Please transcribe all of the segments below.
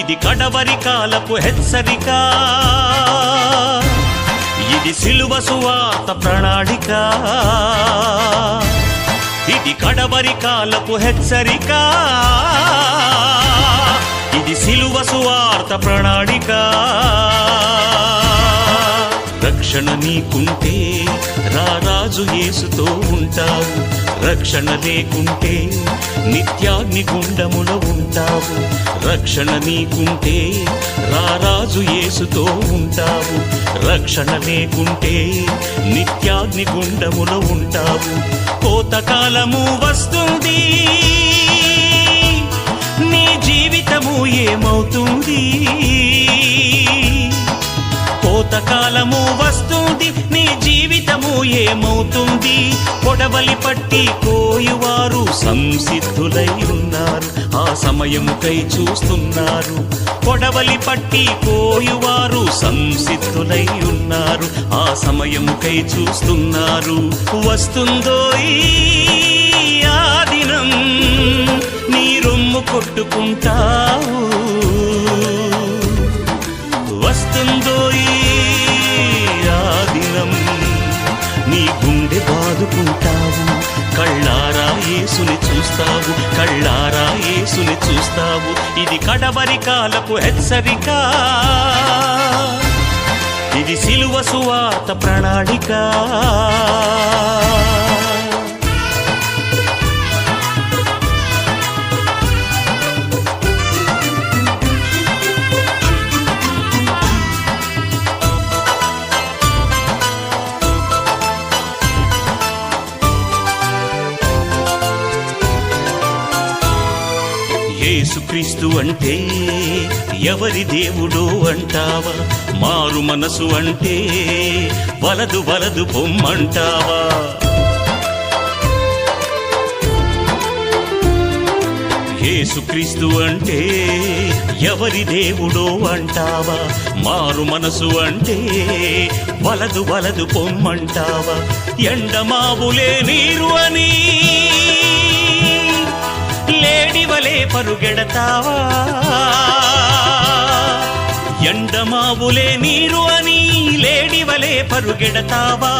ఇది కడవరి కాలపు హెచ్చరిక, ఇది సిలువ సువార్త ప్రణాళిక. ఇది కడవరి కాలపు హెచ్చరిక, ఇది సిలువ సువార్త ప్రణాళిక. రక్షణ నీకుంటే రారాజు యేసుతో ఉంటావు, రక్షణ లేకుంటే నిత్యాగ్ని గుండములో ఉంటావు. రక్షణ నీకుంటే రారాజు యేసుతో ఉంటావు, రక్షణ లేకుంటే నిత్యాగ్ని గుండములో ఉంటావు. కోతకాలము వస్తుంది, నీ జీవితము ఏమవుతుంది? కోతకాలము వస్తుంది, నీ జీవితము ఏమవుతుంది? కొడవలి పట్టి కోయువారు సంసిద్ధులై ఉన్నారు, ఆ సమయముకై చూస్తున్నారు. కొడవలి పట్టి కోయువారు సంసిద్ధులై ఉన్నారు, ఆ సమయముకై చూస్తున్నారు. వస్తుందో ఆ దినం, నీ రొమ్ము కొట్టుకుంటావు. వస్తుందో ఆ దినం, నీ గుండె బాదుకుంటావు. కళ్ళారా యేసుని చూస్తావు, కళ్ళారా యేసుని చూస్తావు. ఇది కడవరి కాలపు హెచ్చరిక, ఇది సిలువ సువార్త ప్రణాళిక. యేసుక్రీస్తు అంటే ఎవరి దేవుడో అంటావా? మారు మనసు అంటే వలదు వలదు పొమ్మంటావా? యేసుక్రీస్తు అంటే ఎవరి దేవుడో అంటావా? మారు మనసు అంటే వలదు వలదు పొమ్మంటావా? ఎండమావులే నీరు అని లేడివలే పరుగెడతావా? ఎండమావులే నీరు అని లేడివలే పరుగెడతావా?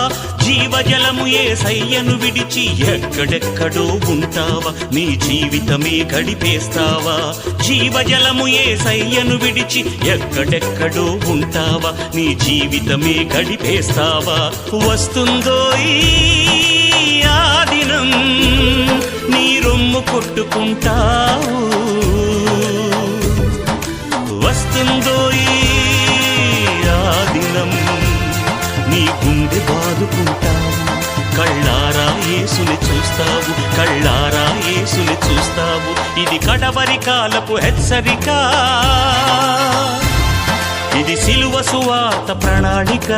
జీవజలము యేసయ్యను విడిచి ఎక్కడెక్కడో ఉంటావా? నీ జీవితమే గడిపేస్తావా? జీవజలము యేసయ్యను విడిచి ఎక్కడెక్కడో ఉంటావా? నీ జీవితమే గడిపేస్తావా? వస్తుందో ఆ దినం, నీ రొమ్ము కొట్టుకుంటావు. వస్తుందో ఆ దినం, నీ గుండె బాదుకుంటావు. కళ్ళారా యేసుని చూస్తావు, కళ్ళారా యేసుని చూస్తావు. ఇది కడవరి కాలపు హెచ్చరిక, ఇది సిలువ సువార్త ప్రణాళిక.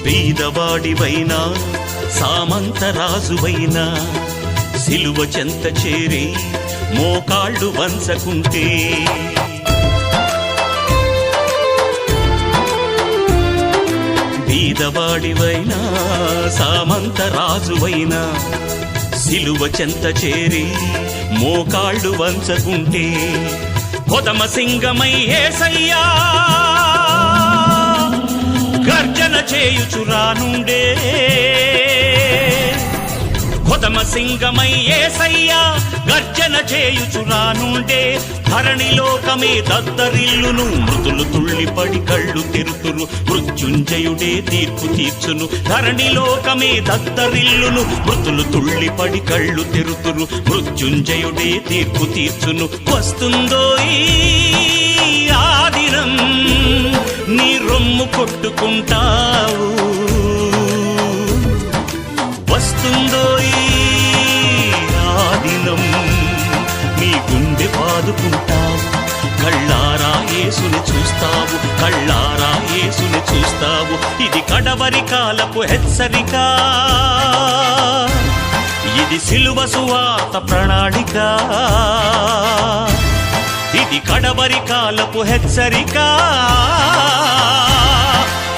బీదవాడివైనా సామంతరాజువైనా సిలువ చెంత చేరి మోకాళ్ళు వంచకుంటే, బీదవాడివైనా సామంతరాజువైనా సిలువ చెంత చేరి మోకాళ్ళు వంచకుంటే, కొదమ సింగమై యేసయ్యా గర్జన చేయుచురానుండే. కొదమ సింగమై యేసయ్యా గర్జన చేయుచురానుండే. ధరణిలోకమే దద్దరిల్లును, మృతులు తుళ్ళిపడి కళ్ళు తెరుతురు, మృత్యుంజయుడే తీర్పు తీర్చును. ధరణిలోకమే దద్దరిల్లును, మృతులు తుళ్ళిపడి కళ్ళు తెరుతురు, మృత్యుంజయుడే తీర్పు తీర్చును. వస్తుందో ఆ దినం, నీ రొమ్ము కొట్టుకుంటావు. వస్తుందో ఆ దినం, నీ గుండె బాదుకుంటావు. కళ్ళారా యేసుని చూస్తావు, కళ్ళారా యేసుని చూస్తావు. ఇది కడవరి కాలపు హెచ్చరిక, ఇది సిలువ సువార్త ప్రణాళిక, ఇది కడవరి కాలపు హెచ్చరిక,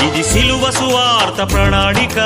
ఇది సిలువ సువార్త ప్రణాళిక.